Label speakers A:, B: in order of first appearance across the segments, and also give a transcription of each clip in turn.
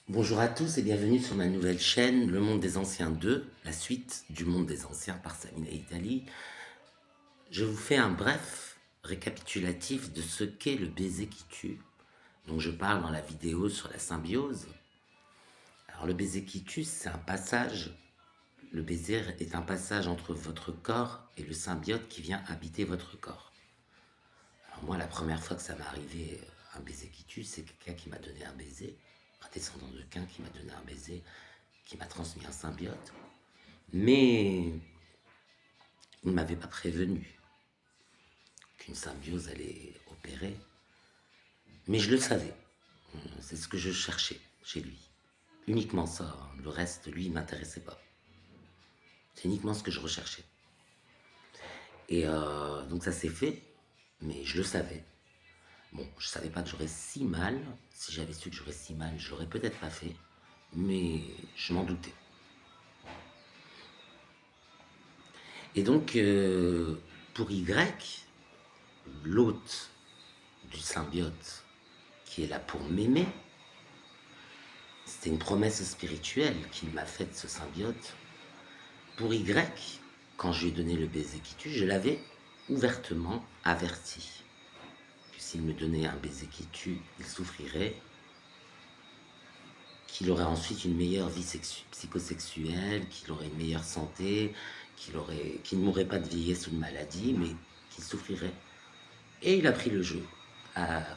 A: Bonjour à tous et bienvenue sur ma nouvelle chaîne Le Monde des Anciens 2, la suite du Monde des Anciens par Samina Itali. Je vous fais un bref récapitulatif de ce qu'est le baiser qui tue, dont je parle dans la vidéo sur la symbiose. Alors le baiser qui tue, c'est un passage, le baiser est un passage entre votre corps et le symbiote qui vient habiter votre corps. Alors moi, la première fois que ça m'est arrivé, un baiser qui tue, c'est quelqu'un qui m'a donné un baiser, un descendant de Cain qui m'a donné un baiser, qui m'a transmis un symbiote. Mais il ne m'avait pas prévenu qu'une symbiose allait opérer. Mais je le savais. C'est ce que je cherchais chez lui. Uniquement ça. Le reste, lui, ne m'intéressait pas. C'est uniquement ce que je recherchais. Et donc ça s'est fait, mais je le savais. Bon, je savais pas que j'aurais si mal. Si j'avais su que j'aurais si mal, je l'aurais peut-être pas fait. Mais je m'en doutais. Et donc, pour Y, l'hôte du symbiote qui est là pour m'aimer, c'était une promesse spirituelle qu'il m'a faite, ce symbiote. Pour Y, quand je lui ai donné le baiser qui tue, je l'avais ouvertement averti que s'il me donnait un baiser qui tue, il souffrirait, qu'il aurait ensuite une meilleure vie psychosexuelle, qu'il aurait une meilleure santé, qu'il ne mourrait pas de vieillesse ou de maladie, mais qu'il souffrirait. Et il a pris le jeu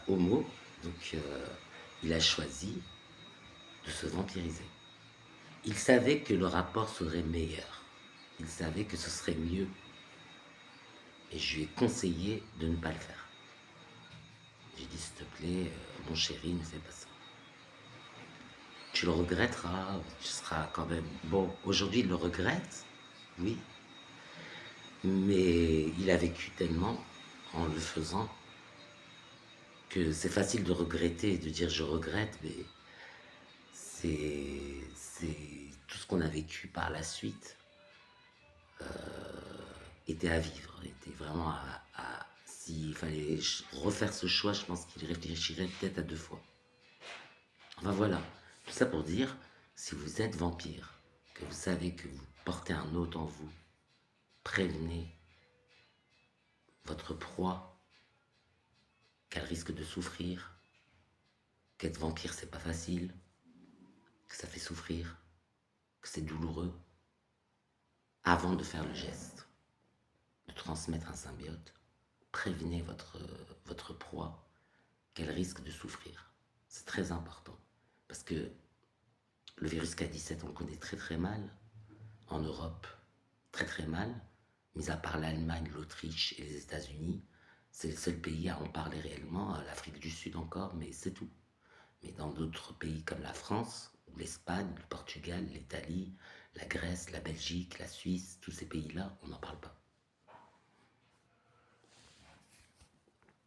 A: au mot, donc il a choisi de se vampiriser. Il savait que le rapport serait meilleur. Il savait que ce serait mieux. Et je lui ai conseillé de ne pas le faire. J'ai dit, s'il te plaît, mon chéri, ne fais pas ça. Tu le regretteras, tu seras quand même... Bon, aujourd'hui, il le regrette, oui. Mais il a vécu tellement en le faisant que c'est facile de regretter et de dire je regrette, mais c'est tout ce qu'on a vécu par la suite était à vivre, était vraiment s'il fallait refaire ce choix, je pense qu'il réfléchirait peut-être à deux fois. Enfin voilà, tout ça pour dire, si vous êtes vampire, que vous savez que vous portez un hôte en vous, prévenez votre proie qu'elle risque de souffrir, qu'être vampire c'est pas facile, que ça fait souffrir, que c'est douloureux, avant de faire le geste de transmettre un symbiote, prévenez votre proie qu'elle risque de souffrir. C'est très important. Parce que le virus K17, on le connaît très très mal. En Europe, très très mal. Mis à part l'Allemagne, l'Autriche et les États-Unis, c'est le seul pays à en parler réellement. L'Afrique du Sud encore, mais c'est tout. Mais dans d'autres pays comme la France, ou l'Espagne, le Portugal, l'Italie, la Grèce, la Belgique, la Suisse, tous ces pays-là, on n'en parle pas.